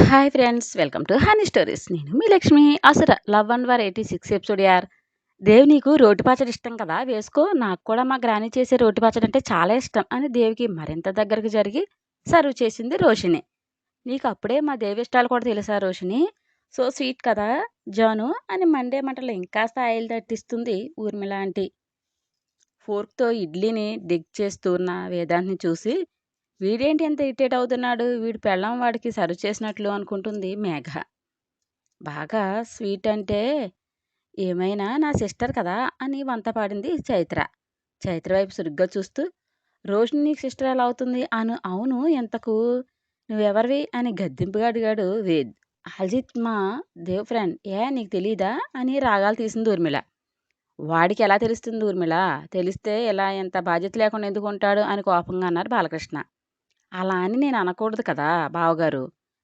Hi friends, welcome to honey stories. నేను మీ లక్ష్మి. అసలు love and war 86 episode యార్. దేవ్, నీకు రోటి పచ్చడి ఇష్టం కదా, వేసుకో. నాకు కూడా మా గ్రాని చేసే రోటి పచ్చడి అంటే చాలా ఇష్టం అని దేవికి మరింత దగ్గరకు జరిగి సర్వ్ చేసింది రోషిని. నీకు అప్పుడే మా దేవి ఇష్టాలు కూడా తెలుసా రోషిని? సో స్వీట్ కదా జాను అని మండే మంటలు ఇంకాస్త ఆయిల్ తట్టిస్తుంది ఊర్మిళ ఆంటీ. ఫోర్క్తో ఇడ్లీని డిగ్ చేస్తున్న వేదాంత్ని చూసి, వీడేంటి ఎంత ఇరిటేట్ అవుతున్నాడు, వీడు పెళ్ళాం వాడికి సర్వ్ చేసినట్లు అనుకుంటుంది మేఘ. బాగా స్వీట్ అంటే ఏమైనా నా సిస్టర్ కదా అని వంత పాడింది చైత్ర. చైత్ర వైపు సురుగ్గా చూస్తూ, రోషిని నీకు సిస్టర్ ఎలా అవుతుంది అవును, ఎంతకు నువ్వెవరివి అని గద్దింపుగా అడిగాడు వేద్. అజిత్ మా దేవ్ ఫ్రెండ్. నీకు తెలీదా అని రాగాలు తీసింది ఊర్మిళ. వాడికి ఎలా తెలుస్తుంది ఊర్మిళ? తెలిస్తే ఎలా ఎంత బాధ్యత లేకుండా ఎందుకు ఉంటాడు అని కోపంగా అన్నారు బాలకృష్ణ. అలా అని నేను అనకూడదు కదా బావగారు,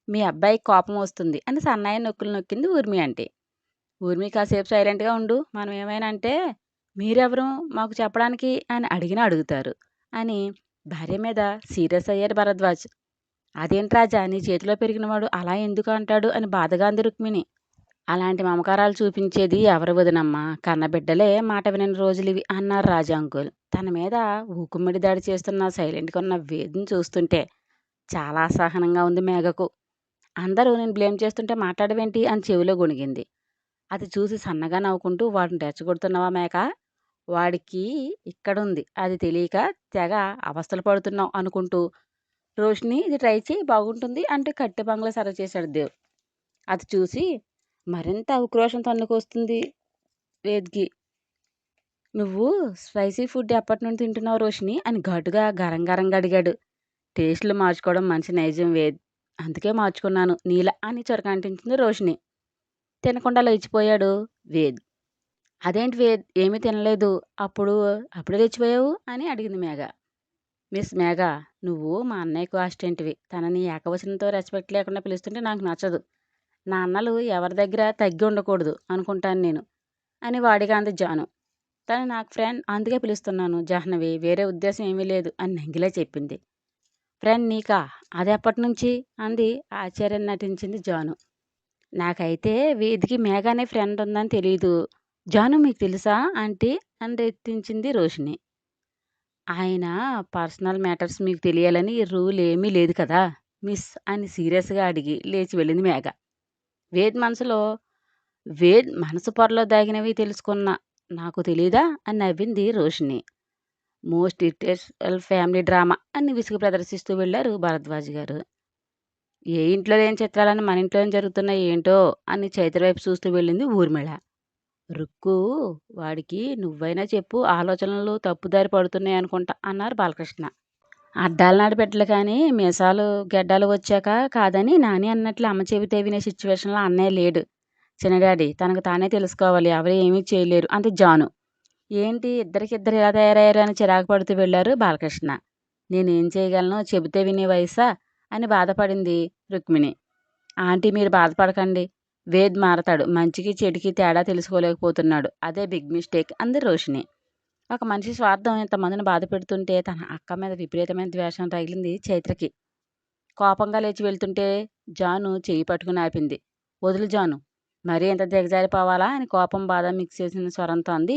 మీ అబ్బాయికి కోపం వస్తుంది అని సన్నాయి నొక్కులు నొక్కింది ఊర్మి అంటే. ఊర్మి కాసేపు సైలెంట్గా ఉండు, మనం ఏమైనా అంటే మీరెవరు మాకు చెప్పడానికి అని అడిగినా అడుగుతారు అని భార్య మీద సీరియస్ అయ్యారు భరద్వాజ్. అదేంటి రాజా, నీ చేతిలో పెరిగినవాడు అలా ఎందుకు అంటాడు అని బాధగా అంది రుక్మిణి. అలాంటి మమకారాలు చూపించేది ఎవరు వదినమ్మా, కన్నబిడ్డలే మాట వినని రోజులివి అన్నారు రాజా అంకుల్. తన మీద ఊకుమ్మడి దాడి చేస్తున్న సైలెంట్గా ఉన్న వేదిని చూస్తుంటే చాలా అసహనంగా ఉంది మేఘకు. అందరూ నేను బ్లేమ్ చేస్తుంటే మాట్లాడవేంటి అని చెవిలో గొణిగింది. అది చూసి సన్నగా నవ్వుకుంటూ, వాడిని రెచ్చగొడుతున్నావా మేక? వాడికి ఇక్కడుంది అది తెలియక తెగ అవస్థలు పడుతున్నావు అనుకుంటూ, రోషిని ఇది ట్రై చేయి బాగుంటుంది అంటూ కట్టె బంగ్లా సర్వ్ చేశాడు దేవ్. అది చూసి మరింత ఉక్రోషం తన్నుకొస్తుంది వేద్కి. నువ్వు స్పైసీ ఫుడ్ ఎప్పటి నుండి తింటున్నావు రోషిని అని ఘాటుగా గరంగరంగా అడిగాడు. టేస్టులు మార్చుకోవడం మనిషి నైజం వేద్, అందుకే మార్చుకున్నాను నీలా అని చొరకంటించింది రోషిని. తినకుండా లేచిపోయాడు వేద్. అదేంటి వేద్, ఏమీ తినలేదు, అప్పుడే లేచిపోయావు అని అడిగింది మేఘ. మిస్ మేఘ, నువ్వు మా అన్నయ్యకు అసిస్టెంట్వి, తనని ఏకవచనంతో రెస్పెక్ట్ లేకుండా పిలుస్తుంటే నాకు నచ్చదు. నా అన్నలు ఎవరి దగ్గర తగ్గి ఉండకూడదు అనుకుంటాను నేను అని వాడిగా అంది జాను. తను నాకు ఫ్రెండ్ అందుకే పిలుస్తున్నాను జాహ్నవి, వేరే ఉద్దేశం ఏమీ లేదు అని నంగిలా చెప్పింది. ఫ్రెండ్ నీకా, అది ఎప్పటి నుంచి అంది ఆశ్చర్యం నటించింది జాను. నాకైతే వేదికి మేఘ అనే ఫ్రెండ్ ఉందని తెలీదు. జాను మీకు తెలుసా ఆంటీ అని ఎత్తించింది రోషిని. ఆయన పర్సనల్ మ్యాటర్స్ మీకు తెలియాలని రూల్ ఏమీ లేదు కదా మిస్ అని సీరియస్గా అడిగి లేచి వెళ్ళింది మేఘ. వేద్ మనసులో వేద్ మనసు పొరలో దాగినవి తెలుసుకున్న నాకు తెలీదా అని నవ్వింది రోషిని. మోస్ట్ ఇరిటేషనల్ ఫ్యామిలీ డ్రామా అని విసుగు ప్రదర్శిస్తూ వెళ్ళారు భరద్వాజ్ గారు. ఏ ఇంట్లో లేని చిత్రాలని మన ఇంట్లోనే జరుగుతున్నాయి ఏంటో అని చైత్ర వైపు చూస్తూ వెళ్ళింది ఊర్మిళ. రుక్కు, వాడికి నువ్వైనా చెప్పు, ఆలోచనలు తప్పుదారి పడుతున్నాయి అనుకుంటా అన్నారు బాలకృష్ణ. అడ్డాల నాడు బిడ్డలు కానీ మీసాలు గెడ్డాలు వచ్చాక కాదని నాని అన్నట్లు అమ్మ చెబితే వినే సిచ్యువేషన్లో అన్నయ్య లేడు. చిన్నడాడీ తనకు తానే తెలుసుకోవాలి, ఎవరు ఏమీ చేయలేరు అంతే జాను. ఏంటి ఇద్దరికిద్దరు ఇలా తయారయ్యారు అని చిరాకు పడుతూ వెళ్ళారు బాలకృష్ణ. నేనేం చేయగలను, చెబితే వినే వయసా అని బాధపడింది రుక్మిణి. ఆంటీ మీరు బాధపడకండి, వేద్ మారతాడు, మంచికి చెడుకి తేడా తెలుసుకోలేకపోతున్నాడు, అదే బిగ్ మిస్టేక్ అంది రోషిని. ఒక మనిషి స్వార్థం ఇంతమందిని బాధ పెడుతుంటే తన అక్క మీద విపరీతమైన ద్వేషం తగిలింది చైత్రకి. కోపంగా లేచి వెళ్తుంటే జాను చెయ్యి పట్టుకుని ఆపింది. వదులు జాను, మరీ ఎంత దిగజారిపోవాలా అని కోపం బాధ మిక్స్ చేసిన స్వరంతో అంది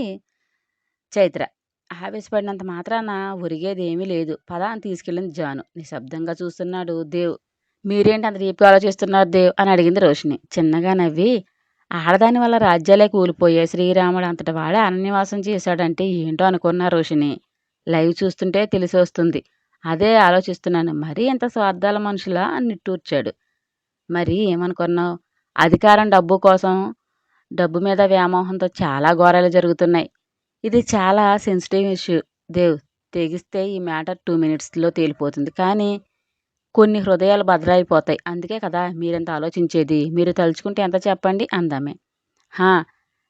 చైత్ర. ఆవేశపడినంత మాత్రాన ఒరిగేది ఏమీ లేదు, పద అని తీసుకెళ్ళింది జాను. నిశ్శబ్దంగా చూస్తున్నాడు దేవ్. మీరేంటి అంత డీప్గా ఆలోచిస్తున్నారు దేవ్ అని అడిగింది రోషిని చిన్నగా నవ్వి. ఆడదాని వల్ల రాజ్యాలే కూలిపోయాయి, శ్రీరాముడు అంతటి వాడే అరణ్యవాసం చేశాడంటే ఏంటో అనుకున్నా రోషిని. లైవ్ చూస్తుంటే తెలిసి వస్తుంది, అదే ఆలోచిస్తున్నాను, మరీ ఎంత స్వార్థాల మనుషులా అని నిట్టూర్చాడు. మరి ఏమనుకున్నావు, అధికారం డబ్బు కోసం, డబ్బు మీద వ్యామోహంతో చాలా ఘోరాలు జరుగుతున్నాయి. ఇది చాలా సెన్సిటివ్ ఇష్యూ దేవ్, తెగిస్తే ఈ మ్యాటర్ 2 minutesలో తేలిపోతుంది, కానీ కొన్ని హృదయాలు భద్రైపోతాయి, అందుకే కదా మీరెంత ఆలోచించేది, మీరు తలుచుకుంటే ఎంత చెప్పండి అందామే. హా,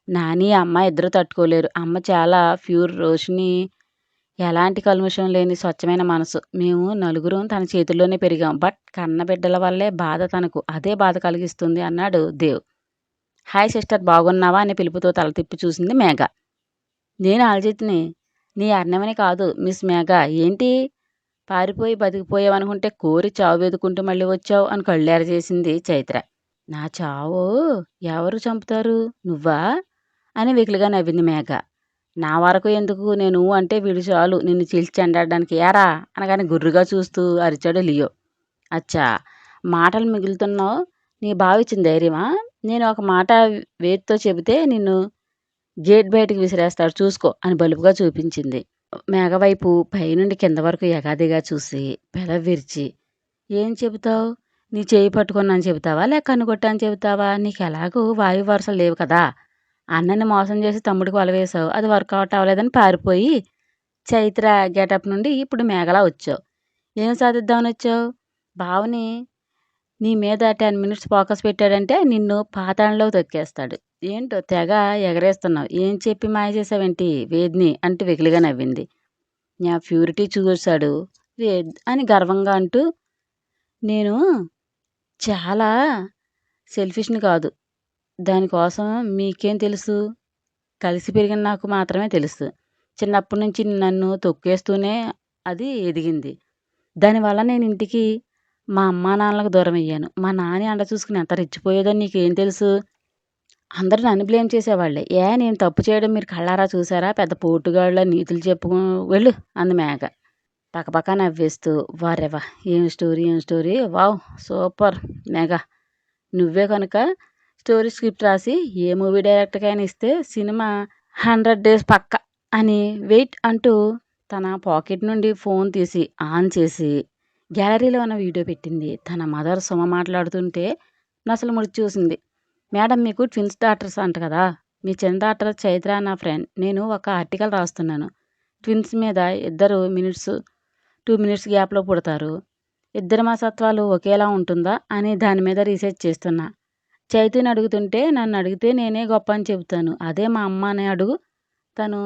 నాని అమ్మ ఇద్దరు తట్టుకోలేరు, అమ్మ చాలా ప్యూర్, రోషిని ఎలాంటి కల్ముషం లేని స్వచ్ఛమైన మనసు, మేము నలుగురం తన చేతుల్లోనే పెరిగాం, బట్ కన్నబిడ్డల వల్లే బాధ తనకు, అదే బాధ కలిగిస్తుంది అన్నాడు దేవ్. హాయ్ సిస్టర్ బాగున్నావా అని పిలుపుతో తల తిప్పి చూసింది మేఘ. నేను అల్జిత్ని, నీ అర్ణమని కాదు మిస్ మేఘ. ఏంటి పారిపోయి బతికిపోయావనుకుంటే కోరి చావు వెతుకుంటూ మళ్ళీ వచ్చావు అని కళ్ళేర చేసింది చైత్ర. నా చావు ఎవరు చంపుతారు? నువ్వా? అని వెకిలిగా నవ్వింది మేఘ. నా వరకు ఎందుకు? నేను అంటే వీడు చాలు నిన్ను చీల్చి చెండాడడానికి. ఏరా అనగానే గుర్రుగా చూస్తూ అరిచాడు లియో. అచ్చా, మాటలు మిగులుతున్నావు. నీ బావిచ్చిన ధైర్యమా? నేను ఒక మాట వేటితో చెబితే నిన్ను గేట్ బయటికి విసిరేస్తాడు చూసుకో అని బలుపుగా చూపించింది. మేఘ వైపు పైనుండి కింద వరకు ఎగాదిగా చూసి పెదవి విరిచి, ఏం చెబుతావు? నీ చేయి పట్టుకున్నాను చెబుతావా లేక కన్నుకొట్టాను చెబుతావా? నీకు ఎలాగూ వాయు వరుసలు లేవు కదా. అన్నని మోసం చేసి తమ్ముడికి వలవేశావు. అది వర్కౌట్ అవ్వలేదని పారిపోయి చైత్ర గెటప్ నుండి ఇప్పుడు మేఘలా వచ్చావు. ఏం సాధిద్దామని వచ్చావు? బావని నీ మీద 10 మినిట్స్ ఫోకస్ పెట్టాడంటే నిన్ను పాతాళంలోకి తొక్కేస్తాడు. ఏంటో తెగ ఎగరేస్తున్నావు. ఏం చెప్పి మాయ చేసావేంటి వేద్ని అంటూ వెకిలిగా నవ్వింది. నా ప్యూరిటీ చూశాడు వేద్ అని గర్వంగా అంటూ, నేను చాలా సెల్ఫిష్ని కాదు. దానికోసం మీకేం తెలుసు? కలిసి పెరిగిన నాకు మాత్రమే తెలుసు. చిన్నప్పటి నుంచి నన్ను తొక్కేస్తూనే అది ఎదిగింది. దానివల్ల నేను ఇంటికి మా అమ్మా నాన్నలకు దూరం అయ్యాను. మా నాన్న అండ చూసుకుని ఎంత రెచ్చిపోయేదో నీకేం తెలుసు? అందరూ నన్ను బ్లేమ్ చేసేవాళ్ళే. నేను తప్పు చేయడం మీరు కళ్ళారా చూసారా? పెద్ద పోటుగాళ్ళ నీతులు చెప్పుకో వెళ్ళు అంది మేఘ పకపకా నవ్వేస్తూ. వారెవా, ఏం స్టోరీ! వావ్, సూపర్ మేఘ. నువ్వే కనుక స్టోరీ స్క్రిప్ట్ రాసి ఏ మూవీ డైరెక్టర్కైనా ఇస్తే సినిమా 100 డేస్ పక్క అని వెయిట్ అంటూ తన పాకెట్ నుండి ఫోన్ తీసి ఆన్ చేసి గ్యాలరీలో ఉన్న వీడియో పెట్టింది. తన మదర్ సుమ మాట్లాడుతుంటే నసలు ముడిచి చూసింది. మేడం, మీకు ట్విన్స్ డాటర్స్ అంట కదా. మీ చిన్న డాటర్ చైత్ర నా ఫ్రెండ్. నేను ఒక ఆర్టికల్ రాస్తున్నాను. ట్విన్స్ మీద 2 మినిట్స్ గ్యాప్లో పుడతారు. ఇద్దరి మనస్తత్వాలు ఒకేలా ఉంటుందా అని దాని మీద రీసెర్చ్ చేస్తున్నా. చైతుని అడుగుతుంటే నన్ను అడిగితే నేనే గొప్ప అని చెబుతాను. అదే మా అమ్మ అని అడుగు, తను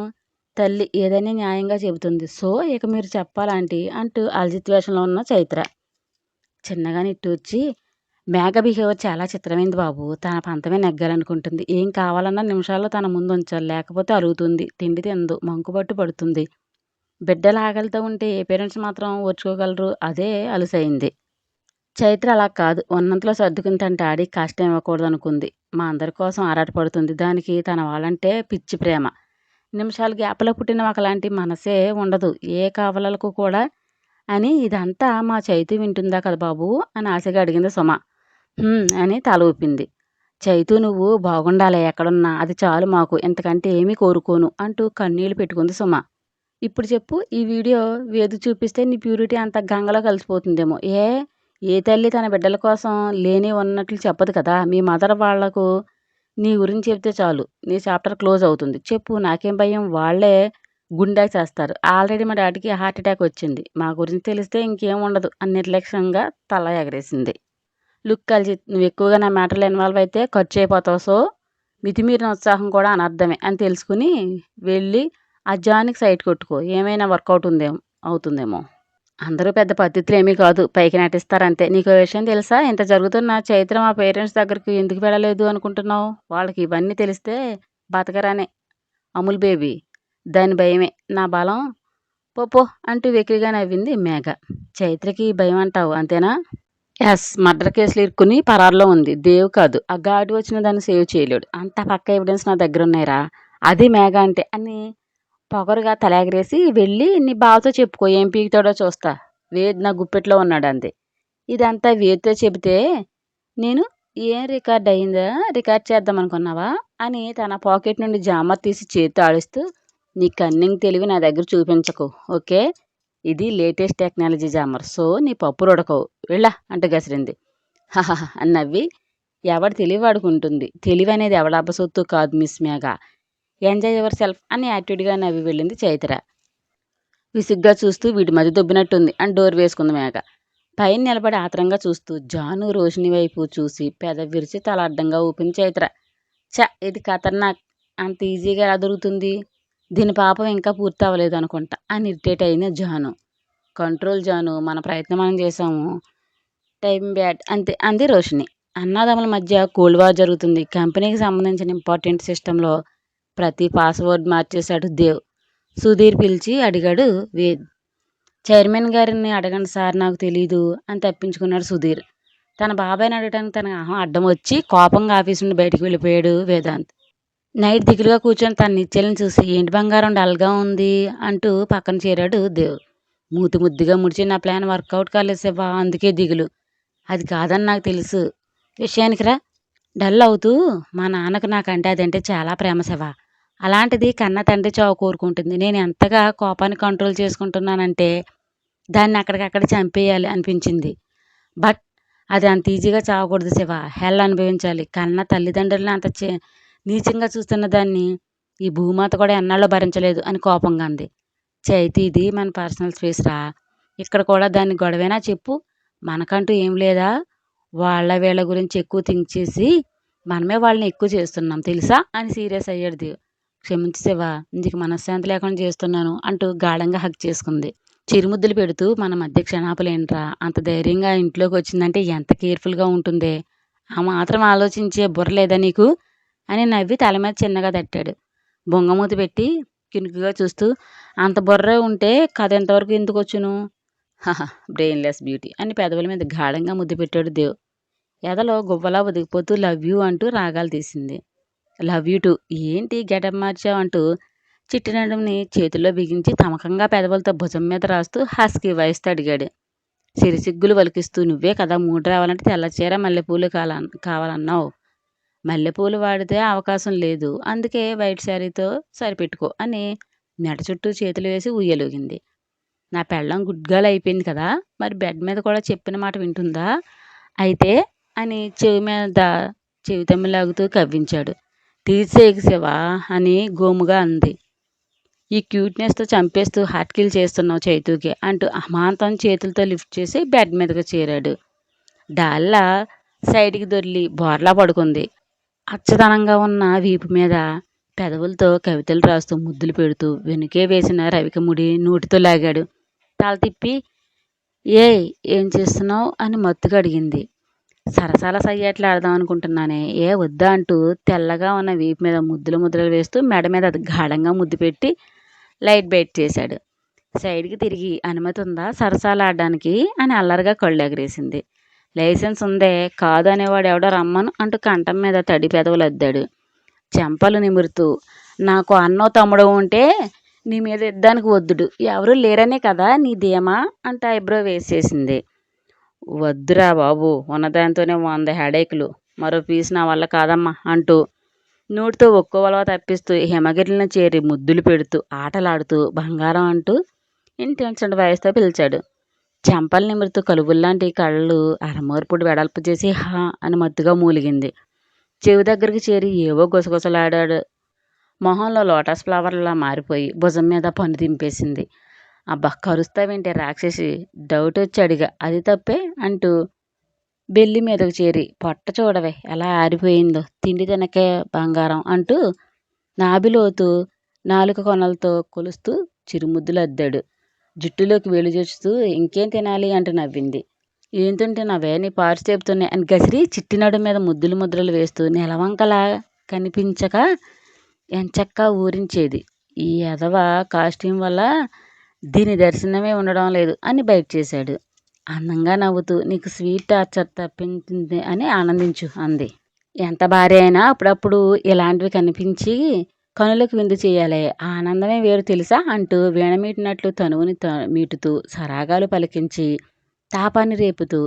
తల్లి ఏదైనా న్యాయంగా చెబుతుంది. సో ఇక మీరు చెప్పాలంటీ అంటూ అలజిత్వేషంలో ఉన్న చైత్ర చిన్నగా నిట్టూర్చి, మేఘ బిహేవియర్ చాలా చిత్రమైంది బాబు. తన పంతమే నెగ్గాలనుకుంటుంది. ఏం కావాలన్నా నిమిషాల్లో తన ముందు ఉంచాలి. లేకపోతే అలుగుతుంది, తిండి తిందు, మంకుబట్టు పడుతుంది. బిడ్డల ఆకలితో ఉంటే ఏ పేరెంట్స్ మాత్రం ఓర్చుకోగలరు? అదే అలుసైంది. చైత్ర అలా కాదు. ఉన్నంతలో సర్దుకుని తంటాడి కష్టం ఇవ్వకూడదు అనుకుంది. మా అందరి కోసం ఆరాటపడుతుంది. దానికి తన వాళ్ళంటే పిచ్చి ప్రేమ. నిమిషాలు గ్యాప్లో పుట్టిన ఒకలాంటి మనసే ఉండదు ఏ కావలలకు కూడా అని. ఇదంతా మా చైతు వింటుందా కదా బాబు అని ఆశగా అడిగింది సుమ. అని తల ఊపింది. చైతు నువ్వు బాగుండాలి ఎక్కడున్నా, అది చాలు మాకు, ఇంతకంటే ఏమీ కోరుకోను అంటూ కన్నీళ్లు పెట్టుకుంది సుమ. ఇప్పుడు చెప్పు, ఈ వీడియో వేదు చూపిస్తే నీ ప్యూరిటీ అంత గంగలో కలిసిపోతుందేమో. ఏ తల్లి తన బిడ్డల కోసం లేని ఉన్నట్లు చెప్పదు కదా. మీ మదర్ వాళ్లకు నీ గురించి చెప్తే చాలు నీ చాప్టర్ క్లోజ్ అవుతుంది. చెప్పు, నాకేం భయం. వాళ్లే గుండెకి చేస్తారు. ఆల్రెడీ మా డాడీకి హార్ట్ అటాక్ వచ్చింది. మా గురించి తెలిస్తే ఇంకేం ఉండదు అని నిర్లక్ష్యంగా తల ఎగరేసింది. లుక్ కలిసి, నువ్వు ఎక్కువగా నా మ్యాటర్లో ఇన్వాల్వ్ అయితే ఖర్చు అయిపోతావు. సో మితిమీరిన ఉత్సాహం కూడా అనర్థమే అని తెలుసుకుని వెళ్ళి ఆ జానికి సైట్ కొట్టుకో. ఏమైనా వర్కౌట్ అవుతుందేమో. అందరూ పెద్ద పద్ధతులు ఏమీ కాదు, పైకి నటిస్తారంతే. నీకు విషయం తెలుసా? ఇంత జరుగుతున్న చైత్ర మా పేరెంట్స్ దగ్గరికి ఎందుకు వెళ్ళలేదు అనుకుంటున్నావు? వాళ్ళకి ఇవన్నీ తెలిస్తే బతకరానే అమూల్ బేబీ. దాని భయమే నా బలం. పో అంటూ వెకిలిగా నవ్వింది మేఘ. చైత్రకి భయం అంటావు అంతేనా? ఎస్, మర్డర్ కేసులు ఇరుక్కుని పరారులో ఉంది. దేవ్ కాదు, ఆ గాడి వచ్చిన దాన్ని సేవ్ చేయలేడు. అంత పక్క ఎవిడెన్స్ నా దగ్గర ఉన్నాయిరా. అది మేఘ అంటే అని పొగరుగా తలెగరేసి, వెళ్ళి నీ బావతో చెప్పుకో, ఏం పీకుతాడో చూస్తా. వేద్ నా గుప్పెట్లో ఉన్నాడు అంది. ఇదంతా వేద్తో చెబితే నేను ఏం రికార్డ్ అయిందా, రికార్డ్ చేద్దాం అనుకున్నావా అని తన పాకెట్ నుండి జామర్ తీసి చేతితో ఆడిస్తూ, నీ కన్నింగ్ తెలివి నా దగ్గర చూపించకు, ఓకే? ఇది లేటెస్ట్ టెక్నాలజీ జామర్. సో నీ పప్పులు ఉడకవు, వెళ్ళా అంటూ గసిరింది. హహహ అని నవ్వి, ఎవడు తెలివి వాడుకుంటుంది. తెలివి అనేది ఎవడబ్బ సొత్తు కాదు miss Megha. Enjoy your self అని యాటిట్యూడ్గా నవ్వి వెళ్ళింది చైత్ర. విసుగ్గా చూస్తూ, వీడి మధ్య దొబ్బినట్టుంది అని డోర్ వేసుకుంది మేఘ. పైన నిలబడి ఆత్రంగా చూస్తూ జాను రోషిని వైపు చూసి పెదవి విరిచి తల అడ్డంగా ఊపింది చైత్ర. ఇది ఖతర్నాక్. అంత ఈజీగా ఎలా దొరుకుతుంది? దీని పాపం ఇంకా పూర్తి అవ్వలేదు అనుకుంటా అని ఇరిటేట్ అయింది జాను. కంట్రోల్ జాను, మన ప్రయత్నం మనం చేసాము, టైం బ్యాడ్ అంతే అంది రోషిని. అన్నదమ్ముల మధ్య కోల్డ్ వార్ జరుగుతుంది. కంపెనీకి సంబంధించిన ఇంపార్టెంట్ సిస్టంలో ప్రతి పాస్వర్డ్ మార్చేశాడు దేవ్. సుధీర్ పిలిచి అడిగాడు వేద్. చైర్మన్ గారిని అడగండి సార్ నాకు తెలీదు అని తప్పించుకున్నాడు సుధీర్. తన బాబాయ్ని అడగడానికి తన అడ్డం వచ్చి కోపంగా ఆఫీస్ నుండి బయటికి వెళ్ళిపోయాడు వేదాంత్. నైట్ దిగులుగా కూర్చొని తన నిచ్చెనని చూసి ఏంటి బంగారం డల్గా ఉంది అంటూ పక్కన చేరాడు దేవ్. మూతి ముద్దుగా ముడిచి నా ప్లాన్ వర్కౌట్ కాలేదు శివ, అందుకే దిగులు. అది కాదని నాకు తెలుసు. విషయానికి రా. డల్ అవుతూ మా నాన్నకు నాకంటే అదంటే చాలా ప్రేమ శివ. అలాంటిది కన్న తండ్రి చావు కోరుకుంటుంది. నేను ఎంతగా కోపాన్ని కంట్రోల్ చేసుకుంటున్నానంటే దాన్ని అక్కడికక్కడ చంపేయాలి అనిపించింది. బట్ అది అంత ఈజీగా చావకూడదు శివ. హెల్ అనుభవించాలి. కన్న తల్లిదండ్రులను అంత నీచంగా చూస్తున్న దాన్ని ఈ భూమాత కూడా ఎన్నాళ్ళో భరించలేదు అని కోపంగా అంది. చైతి, ఇది మన పర్సనల్ స్పేస్ రా. ఇక్కడ కూడా దాన్ని గొడవేనా చెప్పు. మనకంటూ ఏం లేదా? వాళ్ళ వీళ్ళ గురించి ఎక్కువ థింక్ చేసి మనమే వాళ్ళని ఎక్కువ చేస్తున్నాం తెలుసా అని సీరియస్ అయ్యాడు దేవ్. క్షమించు శివ, ఇందుకు మనశ్శాంతి లేకుండా చేస్తున్నాను అంటూ గాఢంగా హక్ చేసుకుంది. చిరుముద్దులు పెడుతూ మన మధ్య క్షణాపలేంట్రా, అంత ధైర్యంగా ఇంట్లోకి వచ్చిందంటే ఎంత కేర్ఫుల్గా ఉంటుందే, ఆ మాత్రం ఆలోచించే బుర్ర లేదా నీకు అని నవ్వి తల మీద చిన్నగా తట్టాడు. బొంగమూతి పెట్టి కినుకుగా చూస్తూ అంత బుర్ర ఉంటే కథ ఎంతవరకు ఎందుకు వచ్చును, హహ బ్రెయిన్లెస్ బ్యూటీ అని పెదవుల మీద గాఢంగా ముద్దు పెట్టాడు దేవ్. ఎదలో గువ్వలా ఒదిగిపోతూ లవ్ యూ అంటూ రాగాలు తీసింది. Love you two. ఏంటి గెటప్ మార్చావు అంటూ చిట్టి నడుముని చేతుల్లో బిగించి తమకంగా పెదవులతో భుజం మీద రాస్తూ హస్కీ వాయిస్తో అడిగాడు. సిరిసిగ్గులు వలికిస్తూ నువ్వే కదా మూడు రావాలంటే తెల్లచీర మల్లెపూలు కావాలన్నావు. మల్లెపూలు వాడితే అవకాశం లేదు, అందుకే వైట్ శారీతో సరిపెట్టుకో అని మెడ చుట్టూ చేతులు వేసి ఉయ్యలూగింది. నా పెళ్ళం గుడ్ గర్ల్ అయిపోయింది కదా, మరి బెడ్ మీద కూడా చెప్పిన మాట వింటుందా అయితే అని చెవి తమ్మిలాగుతూ కవ్వించాడు. తీసేయకు శివా అని గోముగా అంది. ఈ క్యూట్నెస్తో చంపేస్తూ హార్ట్ కిల్ చేస్తున్నావు చైతూకి అంటూ అమాంతం చేతులతో లిఫ్ట్ చేసి బెడ్ మీదకు చేరాడు. డాల్లా సైడ్కి దొర్లి బోర్లా పడుకుంది. అచ్చదనంగా ఉన్న వీపు మీద పెదవులతో కవితలు రాస్తూ ముద్దులు పెడుతూ వెనుకే వేసిన రవిక ముడి నోటితో లాగాడు. తల తిప్పి ఏం చేస్తున్నావు అని మత్తుగా అడిగింది. సరసాల సయ్యాట్లు ఆడదాం అనుకుంటున్నానే, వద్దా అంటూ తెల్లగా ఉన్న వీపు మీద ముద్దులు వేస్తూ మెడ మీద అది గాఢంగా ముద్దు పెట్టి లైట్ బెయిట్ చేశాడు. సైడ్కి తిరిగి అనుమతి ఉందా సరసాలు ఆడడానికి అని అల్లరిగా కళ్ళు ఎగరేసింది. లైసెన్స్ ఉందే, కాదు అనేవాడు ఎవడో రమ్మను అంటూ కంఠం మీద తడి పెదవులు అద్దాడు. చెంపలు నిమురుతూ నాకు అన్నో తమ్ముడు ఉంటే నీ మీద ఇద్దానికి వద్దుడు, ఎవరూ లేరనే కదా నీ ధీమా అంటూ ఐబ్రో వేసేసింది. వద్దురా బాబు, ఉన్నదాంతోనే 100 హెడేకులు, మరో పీస్ నా వల్ల కాదమ్మా అంటూ నోటితో ఒక్కోవలవ తప్పిస్తూ హిమగిరిని చేరి ముద్దులు పెడుతూ ఆటలాడుతూ బంగారం అంటూ ఇంటెన్షన్ వయసుతో పిలిచాడు. చెంపలు నిమురుతూ కలుబుల్లాంటి కళ్ళు అరమోర్పుడు వెడల్పు చేసి హా అని మత్తుగా మూలిగింది. చెవి దగ్గరికి చేరి ఏవో గుసగుసలాడాడు. మొహంలో లోటస్ ఫ్లవర్లా మారిపోయి భుజం మీద పన్ను దింపేసింది. అబ్బా కరుస్తావేంటే రాక్షసి, డౌట్ వచ్చి అడిగా, అది తప్పే అంటూ బెల్లి మీదకు చేరి పొట్ట చూడవే ఎలా ఆరిపోయిందో, తిండి తినకే బంగారం అంటూ నాభిలోతు నాలుక కొనలతో కొలుస్తూ చిరుముద్దులు అద్దాడు. జుట్టులోకి వేలు చూస్తూ ఇంకేం తినాలి అంటూ నవ్వింది. ఏం తింటున్నావే, నీ పార్స్ చెబుతున్నాయి అని గసిరి చిట్టినడు మీద ముద్దులు వేస్తూ నెలవంకలా కనిపించక ఎంచక్కా ఊరించేది. ఈ ఎదవ కాస్ట్యూమ్ వల్ల దీని దర్శనమే ఉండడం లేదు అని బయట చేశాడు. అందంగా నవ్వుతూ నీకు స్వీట్ టార్చర్ తప్పించింది అని ఆనందించు అంది. ఎంత భార్య అయినా అప్పుడప్పుడు ఇలాంటివి కనిపించి కనులకు విందు చేయాలి, ఆనందమే వేరు తెలుసా అంటూ వీణమీటినట్లు తనువుని మీటుతూ సరాగాలు పలికించి తాపాన్ని రేపుతూ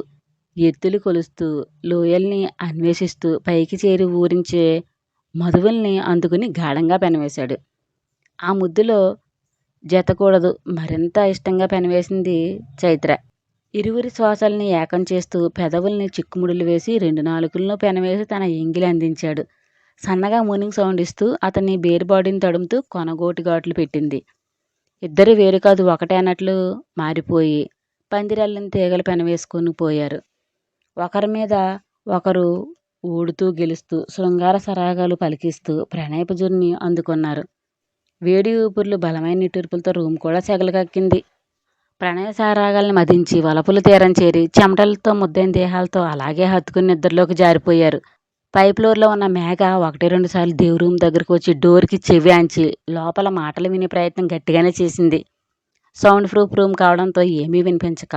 ఎత్తులు కొలుస్తూ లోయల్ని అన్వేషిస్తూ పైకి చేరి ఊరించే మధువుల్ని అందుకుని గాఢంగా పెనవేశాడు. ఆ ముద్దులో జతకూడదు మరింత ఇష్టంగా పెనవేసింది చైత్ర. ఇరువురి శ్వాసల్ని ఏకం చేస్తూ పెదవుల్ని చిక్కుముడులు వేసి 2 నాలుకలను పెనవేసి తన ఎంగిలి అందించాడు. సన్నగా మూనింగ్ సౌండ్ ఇస్తూ అతన్ని బేర్ బాడీని తడుముతూ కొనగోటి ఘాట్లు పెట్టింది. ఇద్దరు వేరు కాదు ఒకటే అన్నట్లు మారిపోయి పందిరల్లని తీగలు పెనవేసుకొని పోయారు. ఒకరి మీద ఒకరు ఊడుతూ గెలుస్తూ శృంగార సరాగాలు పలికిస్తూ ప్రణయపు జుర్ని అందుకున్నారు. వేడి ఊపిర్లు బలమైన నిట్టూర్పులతో రూమ్ కూడా సెగలకక్కింది. ప్రణయ సారాగాల్ని మదించి వలపులు తీరం చేరి చెమటలతో ముద్దైన దేహాలతో అలాగే హత్తుకుని నిద్రలోకి జారిపోయారు. పై ఫ్లోర్లో ఉన్న మేఘ 1-2 సార్లు దేవ్ రూమ్ దగ్గరకు వచ్చి డోర్కి చెవి ఆంచి లోపల మాటలు వినే ప్రయత్నం గట్టిగానే చేసింది. సౌండ్ ప్రూఫ్ రూమ్ కావడంతో ఏమీ వినిపించక,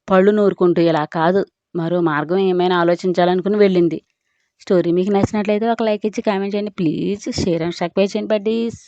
పళ్ళు నూరుకుంటూ ఇలా కాదు మరో మార్గం ఏమైనా ఆలోచించాలనుకుని వెళ్ళింది. స్టోరీ మీకు నచ్చినట్లయితే ఒక లైక్ ఇచ్చి కామెంట్ చేయండి. ప్లీజ్ షేర్ అండ్ సబ్స్క్రైబ్ చేయండి బడ్డీస్.